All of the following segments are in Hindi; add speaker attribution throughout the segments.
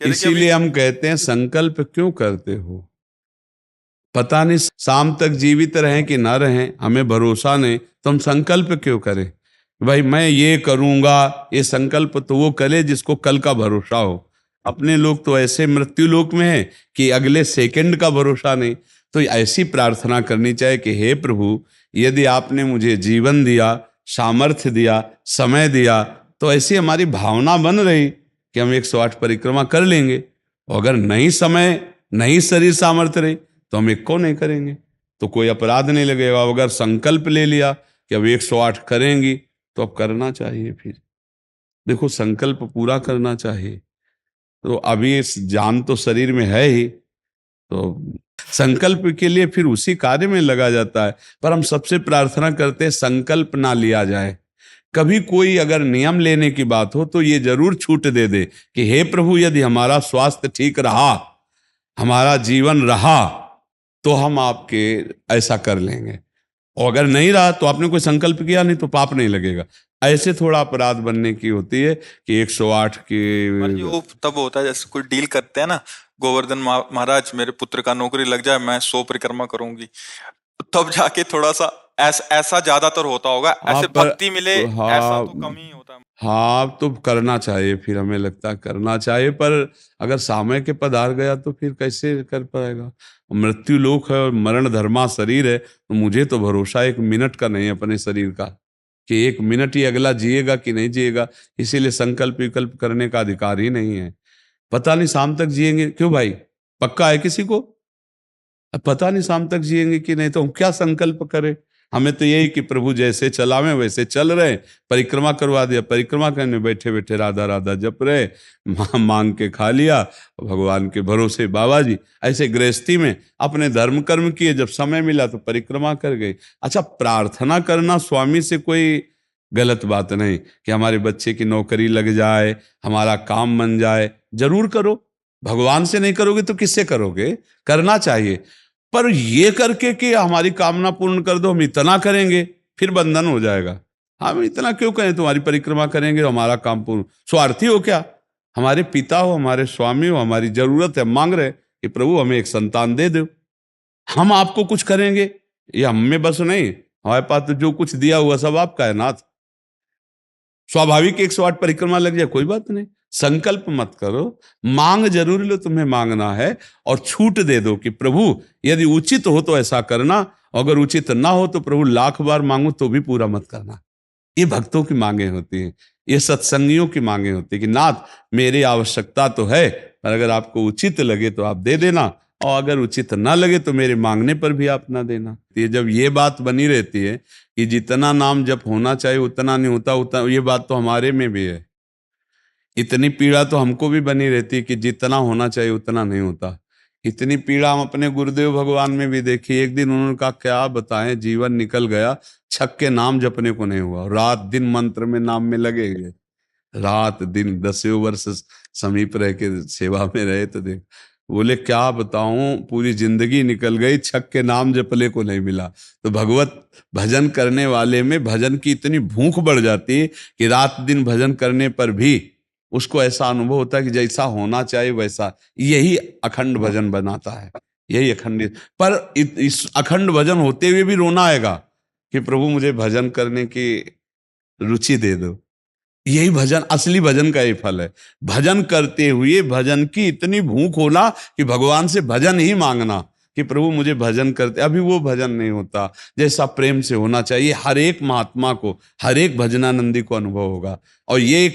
Speaker 1: कह रहे कि अभी
Speaker 2: इसीलिए हम कहते हैं संकल्प क्यों करते हो? पता नहीं शाम तक जीवित रहें कि ना रहें, हमें भरोसा नहीं, तो हम संकल्प क्यों करें? भाई मैं ये करूंगा, ये संकल्प तो वो करे जिसको कल का भरोसा हो। अपने लोग तो ऐसे मृत्यु लोक में है कि अगले सेकंड का भरोसा नहीं। तो ऐसी प्रार्थना करनी चाहिए कि हे प्रभु, यदि आपने मुझे जीवन दिया, सामर्थ्य दिया, समय दिया, तो ऐसी हमारी भावना बन रही कि हम 108 परिक्रमा कर लेंगे। और अगर नहीं समय, नहीं शरीर सामर्थ्य रही, तो हम एक को नहीं करेंगे, तो कोई अपराध नहीं लगेगा। अगर संकल्प ले लिया कि अब 108 करेंगी, तो अब करना चाहिए। फिर देखो, संकल्प पूरा करना चाहिए। तो अभी इस जान तो शरीर में है ही, तो संकल्प के लिए फिर उसी कार्य में लगा जाता है। पर हम सबसे प्रार्थना करते हैं संकल्प ना लिया जाए। कभी कोई अगर नियम लेने की बात हो तो ये जरूर छूट दे दे कि हे प्रभु, यदि हमारा स्वास्थ्य ठीक रहा, हमारा जीवन रहा, तो हम आपके ऐसा कर लेंगे। और अगर नहीं रहा तो आपने कोई संकल्प किया नहीं, तो पाप नहीं लगेगा। ऐसे थोड़ा अपराध बनने की होती है कि 108 की।
Speaker 1: महाराज जी वो तब होता है जैसे कोई डील करते हैं ना, गोवर्धन महाराज मेरे पुत्र का नौकरी लग जाए, मैं 100 परिक्रमा करूंगी, तब जाके थोड़ा सा ऐसा ज्यादातर होता होगा।
Speaker 2: हाँ
Speaker 1: ऐसे
Speaker 2: पर
Speaker 1: भक्ति मिले ऐसा
Speaker 2: हाँ,
Speaker 1: तो कम ही होता है।
Speaker 2: हाँ तो करना चाहिए, फिर हमें लगता है करना चाहिए। पर अगर समय के पधार गया तो फिर कैसे कर पाएगा? मृत्यु लोक है और मरण धर्मा शरीर है, तो मुझे तो भरोसा 1 मिनट का नहीं है अपने शरीर का कि 1 मिनट ही अगला जिएगा कि नहीं जिएगा। इसीलिए संकल्प विकल्प करने का अधिकार ही नहीं है। पता नहीं शाम तक जिएंगे क्यों भाई, पक्का है किसी को? अब पता नहीं शाम तक जिएंगे कि नहीं, तो हम क्या संकल्प करें? हमें तो यही कि प्रभु जैसे चलावे वैसे चल रहे। परिक्रमा करवा दिया, परिक्रमा करने बैठे बैठे राधा राधा जप रहे, मांग के खा लिया, भगवान के भरोसे बाबा जी। ऐसे गृहस्थी में अपने धर्म कर्म किए, जब समय मिला तो परिक्रमा कर गए। अच्छा, प्रार्थना करना स्वामी से कोई गलत बात नहीं कि हमारे बच्चे की नौकरी लग जाए, हमारा काम बन जाए, जरूर करो। भगवान से नहीं करोगे तो किससे करोगे? करना चाहिए। पर ये करके कि हमारी कामना पूर्ण कर दो, हम इतना करेंगे, फिर बंधन हो जाएगा। हम इतना क्यों करें, तुम्हारी परिक्रमा करेंगे तो हमारा काम पूर्ण? स्वार्थी हो क्या? हमारे पिता हो, हमारे स्वामी हो, हमारी जरूरत है, मांग रहे कि प्रभु हमें एक संतान दे दो, हम आपको कुछ करेंगे। ये हम में बस नहीं, हमारे पास तो जो कुछ दिया हुआ सब आपका है नाथ। स्वाभाविक 108 परिक्रमा लग जाए, कोई बात नहीं। संकल्प मत करो, मांग जरूर लो, तुम्हें मांगना है। और छूट दे दो कि प्रभु यदि उचित हो तो ऐसा करना, अगर उचित ना हो तो प्रभु लाख बार मांगो तो भी पूरा मत करना। ये भक्तों की मांगे होती हैं, ये सत्संगियों की मांगे होती है कि नाथ मेरी आवश्यकता तो है, पर अगर आपको उचित लगे तो आप दे देना, और अगर उचित ना लगे तो मेरे मांगने पर भी आप ना देना। ये जब ये बात बनी रहती है कि जितना नाम जप होना चाहिए उतना नहीं होता, उतना, ये बात तो हमारे में भी है। इतनी पीड़ा तो हमको भी बनी रहती है कि जितना होना चाहिए उतना नहीं होता। इतनी पीड़ा हम अपने गुरुदेव भगवान में भी देखी। एक दिन उन्होंने कहा क्या बताएं, जीवन निकल गया, छक के नाम जपने को नहीं हुआ, रात दिन मंत्र में नाम में लगे गए, रात दिन 10 वर्ष समीप रह के सेवा में रहे। तो देख, बोले क्या बताऊं, पूरी जिंदगी निकल गई, छक के नाम जपले को नहीं मिला। तो भगवत भजन करने वाले में भजन की इतनी भूख बढ़ जाती है कि रात दिन भजन करने पर भी उसको ऐसा अनुभव होता है कि जैसा होना चाहिए वैसा। यही अखंड भजन बनाता है, यही अखंड। पर इस अखंड भजन होते हुए भी रोना आएगा कि प्रभु मुझे भजन करने की रुचि दे दो। यही भजन, असली भजन का ही फल है। भजन करते हुए भजन की इतनी भूख होना कि भगवान से भजन ही मांगना कि प्रभु मुझे भजन करते। अभी वो भजन नहीं होता जैसा प्रेम से होना चाहिए। हर एक महात्मा को, हर एक भजनानंदी को अनुभव होगा। और ये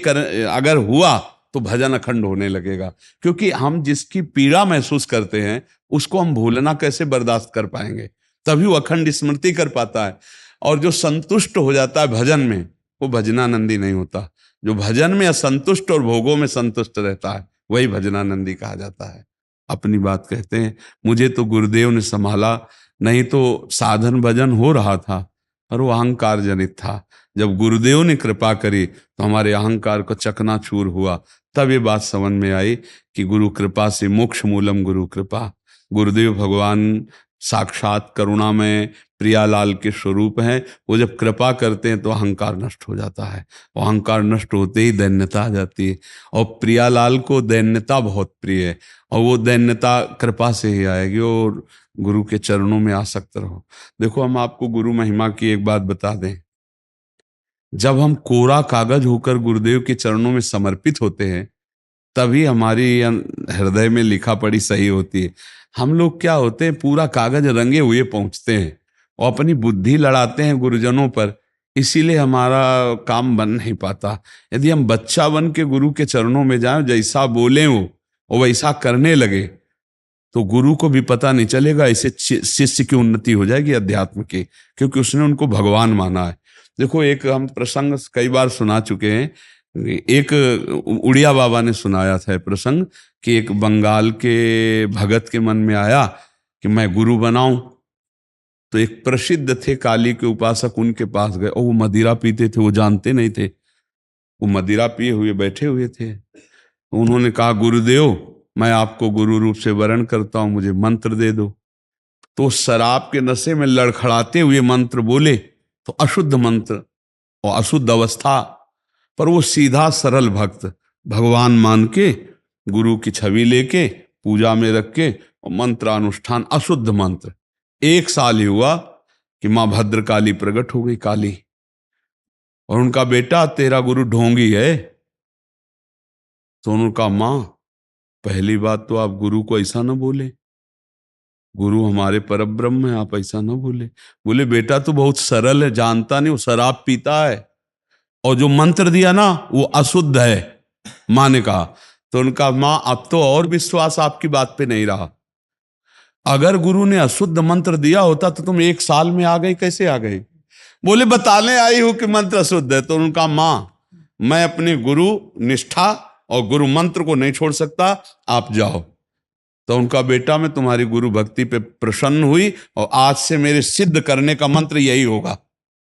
Speaker 2: अगर हुआ तो भजन अखंड होने लगेगा। क्योंकि हम जिसकी पीड़ा महसूस करते हैं उसको हम भूलना कैसे बर्दाश्त कर पाएंगे? तभी वो अखंड स्मृति कर पाता है। और जो संतुष्ट हो जाता है भजन में, वो भजनानंदी नहीं होता। जो भजन में असंतुष्ट और भोगों में संतुष्ट रहता है वही भजनानंदी कहा जाता है। अपनी बात कहते हैं, मुझे तो गुरुदेव ने संभाला, नहीं तो साधन भजन हो रहा था, पर वो अहंकार जनित था। जब गुरुदेव ने कृपा करी तो हमारे अहंकार को चकनाचूर हुआ। तब ये बात समझ में आई कि गुरु कृपा से मोक्ष मूलम गुरु कृपा। गुरुदेव भगवान साक्षात करुणामय प्रियालाल के स्वरूप हैं। वो जब कृपा करते हैं तो अहंकार नष्ट हो जाता है, और अहंकार नष्ट होते ही दैन्यता आ जाती है। और प्रियालाल को दैन्यता बहुत प्रिय है, और वो दैन्यता कृपा से ही आएगी। और गुरु के चरणों में आसक्त रहो। देखो, हम आपको गुरु महिमा की एक बात बता दें। जब हम कोरा कागज होकर गुरुदेव के चरणों में समर्पित होते हैं, तभी हमारी हृदय में लिखा पढ़ी सही होती है। हम लोग क्या होते हैं, पूरा कागज रंगे हुए पहुंचते हैं और अपनी बुद्धि लड़ाते हैं गुरुजनों पर, इसीलिए हमारा काम बन नहीं पाता। यदि हम बच्चा बन के गुरु के चरणों में जाएं, जैसा बोले वो और वैसा करने लगे, तो गुरु को भी पता नहीं चलेगा। ऐसे शिष्य की उन्नति हो जाएगी अध्यात्म की, क्योंकि उसने उनको भगवान माना है। देखो, एक हम प्रसंग कई बार सुना चुके हैं। एक उड़िया बाबा ने सुनाया था प्रसंग कि एक बंगाल के भगत के मन में आया कि मैं गुरु बनाऊं। तो एक प्रसिद्ध थे काली के उपासक, उनके पास गए, और वो मदिरा पीते थे, वो जानते नहीं थे। वो मदिरा पिए हुए बैठे हुए थे। उन्होंने कहा, गुरुदेव, मैं आपको गुरु रूप से वरण करता हूं, मुझे मंत्र दे दो। तो शराब के नशे में लड़खड़ाते हुए मंत्र बोले, तो अशुद्ध मंत्र और अशुद्ध अवस्था, पर वो सीधा सरल भक्त भगवान मान के गुरु की छवि लेके पूजा में रख के और मंत्रानुष्ठान, अशुद्ध मंत्र। 1 साल ही हुआ कि माँ भद्रकाली प्रकट हो गई, काली, और उनका बेटा, तेरा गुरु ढोंगी है। तो उन्होंने कहा, माँ, पहली बात तो आप गुरु को ऐसा ना बोले, गुरु हमारे परब्रह्म है, आप ऐसा ना बोले। बोले, बेटा तू बहुत सरल है, जानता नहीं, वो शराब पीता है, और जो मंत्र दिया ना वो अशुद्ध है। माँ ने कहा। तो उनका, माँ, अब तो और विश्वास आपकी बात पे नहीं रहा। अगर गुरु ने अशुद्ध मंत्र दिया होता तो तुम 1 साल में आ गई, कैसे आ गई? बोले, बताने आई हूं कि मंत्र अशुद्ध है। तो उनका, माँ, मैं अपने गुरु निष्ठा और गुरु मंत्र को नहीं छोड़ सकता, आप जाओ। तो उनका बेटा, मैं तुम्हारी गुरु भक्ति पे प्रसन्न हुई, और आज से मेरे सिद्ध करने का मंत्र यही होगा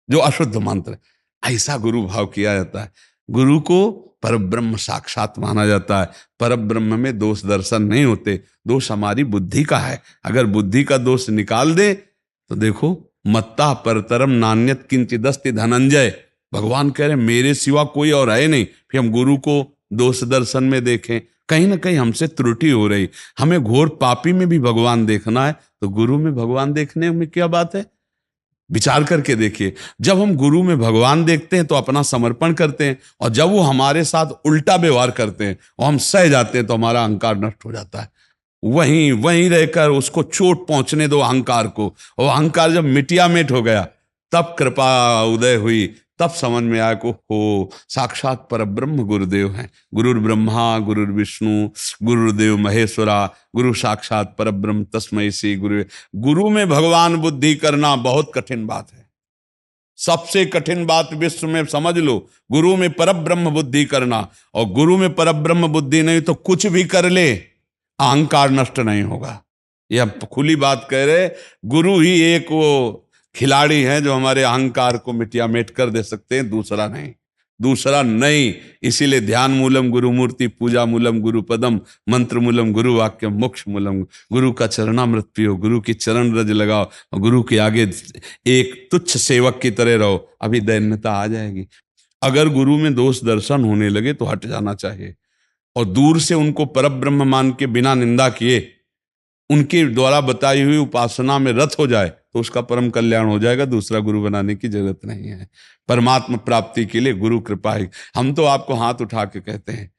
Speaker 2: जो अशुद्ध मंत्र। ऐसा गुरु भाव किया जाता है। गुरु को परब्रह्म साक्षात माना जाता है। परब्रह्म में दोष दर्शन नहीं होते, दोष हमारी बुद्धि का है। अगर बुद्धि का दोष निकाल दे तो देखो, मत्ता परतरम नान्यत किंचिदस्ति धनंजय, भगवान कह रहे मेरे सिवा कोई और है नहीं। फिर हम गुरु को दोष दर्शन में देखें, कहीं ना कहीं हमसे त्रुटि हो रही। हमें घोर पापी में भी भगवान देखना है, तो गुरु में भगवान देखने में क्या बात है? विचार करके देखिए। जब हम गुरु में भगवान देखते हैं तो अपना समर्पण करते हैं, और जब वो हमारे साथ उल्टा व्यवहार करते हैं और हम सह जाते हैं तो हमारा अहंकार नष्ट हो जाता है। वहीं वहीं रहकर उसको चोट पहुंचने दो अहंकार को, और अहंकार जब मिटिया मिट हो गया, तब कृपा उदय हुई, तब समझ में आया को हो साक्षात परब्रह्म गुरुदेव हैं। गुरुर् ब्रह्मा गुरुर् विष्णु गुरुर्देव महेश्वरा, गुरु साक्षात परब्रह्म तस्मै श्री गुरु। गुरु में भगवान बुद्धि करना बहुत कठिन बात है, सबसे कठिन बात विश्व में, समझ लो। गुरु में परब्रह्म बुद्धि करना, और गुरु में परब्रह्म बुद्धि नहीं तो कुछ भी कर ले, अहंकार नष्ट नहीं होगा। यह खुली बात कह रहे। गुरु ही एक वो खिलाड़ी हैं जो हमारे अहंकार को मिटिया मेट कर दे सकते हैं, दूसरा नहीं, दूसरा नहीं। इसीलिए ध्यान मूलम गुरु मूर्ति, पूजा मूलम गुरु पदम, मंत्र मूलम गुरु वाक्यम, मोक्ष मूलम। गुरु का चरणामृत पियो, गुरु की चरण रज लगाओ, और गुरु के आगे एक तुच्छ सेवक की तरह रहो, अभी दैन्यता आ जाएगी। अगर गुरु में दोष दर्शन होने लगे तो हट जाना चाहिए, और दूर से उनको परब्रह्म मान के बिना निंदा किए उनके द्वारा बताई हुई उपासना में रत हो जाए तो उसका परम कल्याण हो जाएगा। दूसरा गुरु बनाने की जरूरत नहीं है। परमात्मा प्राप्ति के लिए गुरु कृपा ही। हम तो आपको हाथ उठा के कहते हैं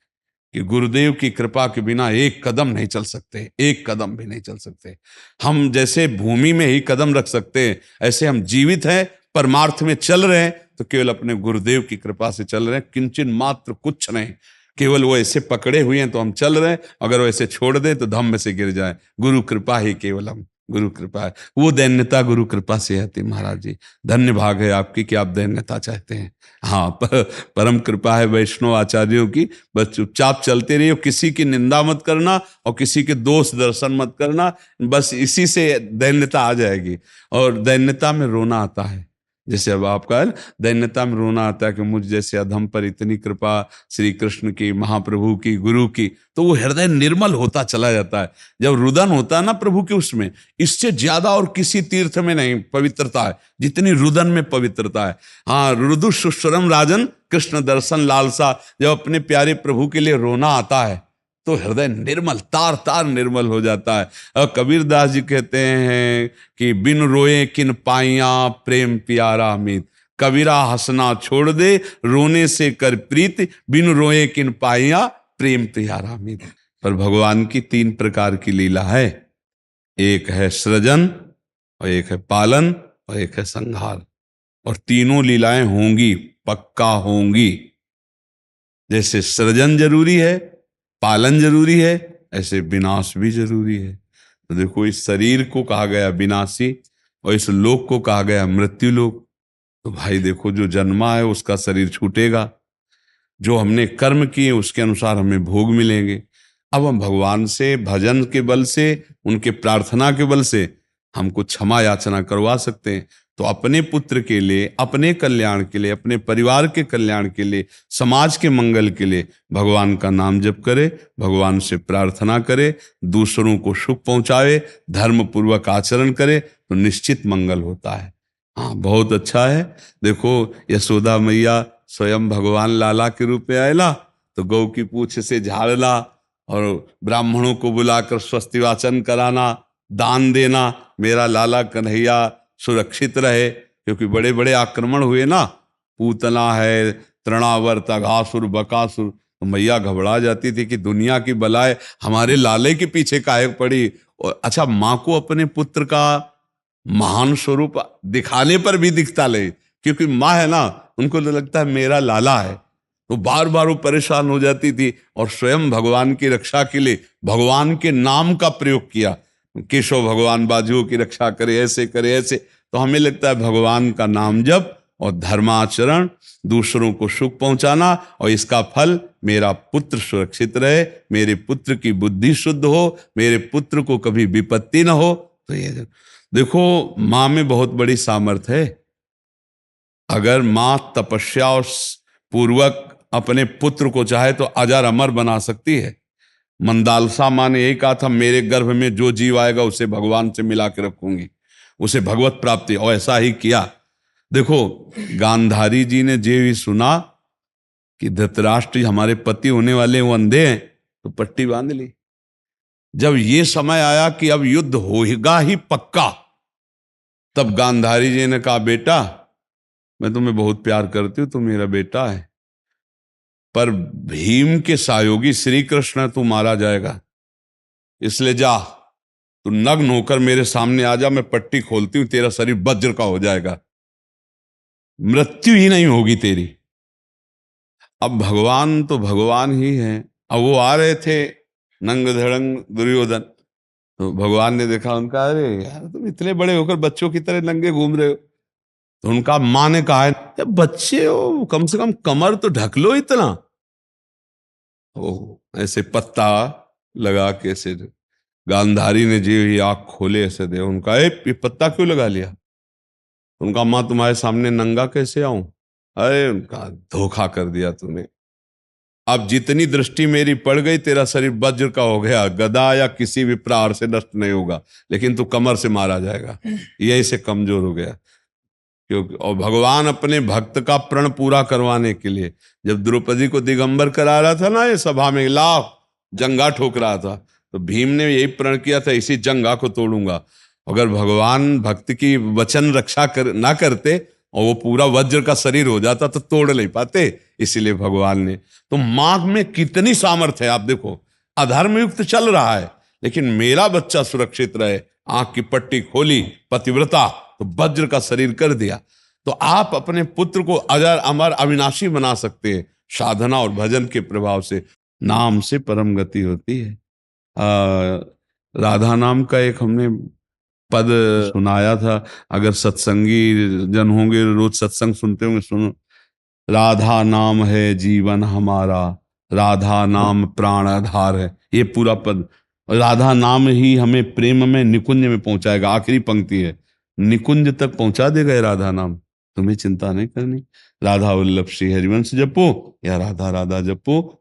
Speaker 2: कि गुरुदेव की कृपा के बिना एक कदम नहीं चल सकते, एक कदम भी नहीं चल सकते। हम जैसे भूमि में ही कदम रख सकते हैं, ऐसे हम जीवित हैं, परमार्थ में चल रहे हैं तो केवल अपने गुरुदेव की कृपा से चल रहे हैं, किंचन मात्र कुछ नहीं। केवल वो ऐसे पकड़े हुए हैं तो हम चल रहे हैं, अगर वो ऐसे छोड़ दें तो धम्म से गिर जाए। गुरु कृपा ही केवलम, गुरु कृपा है। वो दैन्यता गुरु कृपा से आती। महाराज जी, धन्य भाग है आपकी कि आप दैन्यता चाहते हैं। हाँ, परम कृपा है वैष्णव आचार्यों की। बस चुपचाप चलते रहिए, किसी की निंदा मत करना और किसी के दोष दर्शन मत करना, बस इसी से दैन्यता आ जाएगी। और दैन्यता में रोना आता है। जैसे अब आपका है, दैन्यता में रोना आता है कि मुझ जैसे अधम पर इतनी कृपा श्री कृष्ण की, महाप्रभु की, गुरु की, तो वो हृदय निर्मल होता चला जाता है। जब रुदन होता है ना प्रभु के, उसमें इससे ज्यादा और किसी तीर्थ में नहीं पवित्रता है जितनी रुदन में पवित्रता है। हाँ, रुदु सुश्रम राजन कृष्ण दर्शन लालसा, जब अपने प्यारे प्रभु के लिए रोना आता है तो हृदय निर्मल, तार तार निर्मल हो जाता है। और कबीर दास जी कहते हैं कि बिन रोए किन पाइया प्रेम प्यारा मीत, कबीरा हंसना छोड़ दे रोने से कर प्रीत, बिन रोए किन पाइया प्रेम प्यारा मीत। पर भगवान की 3 प्रकार की लीला है, एक है सृजन और एक है पालन और एक है संहार, और तीनों लीलाएं होंगी, पक्का होंगी। जैसे सृजन जरूरी है, पालन जरूरी है, ऐसे विनाश भी जरूरी है। तो देखो, इस शरीर को कहा गया विनाशी और इस लोक को कहा गया मृत्यु लोक। तो भाई देखो, जो जन्मा है उसका शरीर छूटेगा, जो हमने कर्म किए उसके अनुसार हमें भोग मिलेंगे। अब हम भगवान से भजन के बल से, उनके प्रार्थना के बल से हमको क्षमा याचना करवा सकते हैं। तो अपने पुत्र के लिए, अपने कल्याण के लिए, अपने परिवार के कल्याण के लिए, समाज के मंगल के लिए भगवान का नाम जप करे, भगवान से प्रार्थना करे, दूसरों को सुख पहुंचावे, धर्म पूर्वक आचरण करे, तो निश्चित मंगल होता है। हाँ, बहुत अच्छा है। देखो, यशोदा मैया स्वयं भगवान लाला के रूप में आयला तो गौ की पूंछ से झाड़ना और ब्राह्मणों को बुलाकर स्वस्ति वाचन कराना, दान देना, मेरा लाला कन्हैया सुरक्षित रहे। क्योंकि बड़े बड़े आक्रमण हुए ना, पूतना है, तृणावर्त, अघासुर, बकासुर, तो मैया घबरा जाती थी कि दुनिया की बलाएं हमारे लाले के पीछे काहे पड़ी। और अच्छा, माँ को अपने पुत्र का महान स्वरूप दिखाने पर भी दिखता ले, क्योंकि माँ है ना, उनको तो लगता है मेरा लाला है, तो बार बार वो परेशान हो जाती थी। और स्वयं भगवान की रक्षा के लिए भगवान के नाम का प्रयोग किया, केशव भगवान बाजुओं की रक्षा करे, ऐसे करे, ऐसे। तो हमें लगता है भगवान का नाम जप और धर्माचरण, दूसरों को सुख पहुंचाना, और इसका फल मेरा पुत्र सुरक्षित रहे, मेरे पुत्र की बुद्धि शुद्ध हो, मेरे पुत्र को कभी विपत्ति ना हो। तो ये देखो, माँ में बहुत बड़ी सामर्थ्य है। अगर माँ तपस्या और पूर्वक अपने पुत्र को चाहे तो अजर अमर बना सकती है। मंदालसा माँ ने यही कहा था, मेरे गर्भ में जो जीव आएगा उसे भगवान से मिला के रखूंगी, उसे भगवत प्राप्ति, और ऐसा ही किया। देखो, गांधारी जी ने जे भी सुना कि धृतराष्ट्र हमारे पति होने वाले वो अंधे हैं, तो पट्टी बांध ली। जब ये समय आया कि अब युद्ध होगा ही पक्का, तब गांधारी जी ने कहा, बेटा मैं तुम्हें बहुत प्यार करती हूं, तुम मेरा बेटा है, पर भीम के सहयोगी श्री कृष्ण तू मारा जाएगा, इसलिए जा, तू नग्न होकर मेरे सामने आ जा, मैं पट्टी खोलती हूं, तेरा शरीर वज्र का हो जाएगा, मृत्यु ही नहीं होगी तेरी। अब भगवान तो भगवान ही है। अब वो आ रहे थे नंग धड़ंग दुर्योधन, तो भगवान ने देखा उनका, अरे यार तुम इतने बड़े होकर बच्चों की तरह नंगे घूम रहे हो। तो उनका माँ ने कहा है, बच्चे हो, कम से कम कमर तो ढक लो इतना। ओ ऐसे पत्ता लगा के ऐसे, गांधारी ने जी ही आंख खोले ऐसे दे, उनका ये पत्ता क्यों लगा लिया? उनका, माँ तुम्हारे सामने नंगा कैसे आऊं? अरे उनका, धोखा कर दिया तूने, अब जितनी दृष्टि मेरी पड़ गई, तेरा शरीर वज्र का हो गया, गदा या किसी भी प्रहार से नष्ट नहीं होगा, लेकिन तू कमर से मारा जाएगा, यही से कमजोर हो गया। क्योंकि और भगवान अपने भक्त का प्रण पूरा करवाने के लिए जब द्रौपदी को दिगंबर करा रहा था ना, ये सभा में लाभ जंगा ठोक रहा था, तो भीम ने यही प्रण किया था, इसी जंगा को तोड़ूंगा। अगर भगवान भक्त की वचन रक्षा ना करते और वो पूरा वज्र का शरीर हो जाता तो तोड़ नहीं पाते, इसीलिए भगवान ने। तो माँ में कितनी सामर्थ्य है, आप देखो, अधर्म युक्त चल रहा है लेकिन मेरा बच्चा सुरक्षित रहे, आंख की पट्टी खोली, पतिव्रता, तो वज्र का शरीर कर दिया। तो आप अपने पुत्र को अजर अमर अविनाशी बना सकते हैं साधना और भजन के प्रभाव से। नाम से परम गति होती है। राधा नाम का एक हमने पद सुनाया था, अगर सत्संगी जन होंगे, रोज सत्संग सुनते होंगे, सुनो, राधा नाम है जीवन हमारा, राधा नाम प्राण आधार है। ये पूरा पद, राधा नाम ही हमें प्रेम में निकुंज में पहुंचाएगा। आखिरी पंक्ति है, निकुंज तक पहुंचा देगा ये राधा नाम। तुम्हें चिंता नहीं करनी। राधा वल्लभ श्री हरिवंश जपो या राधा राधा जपो,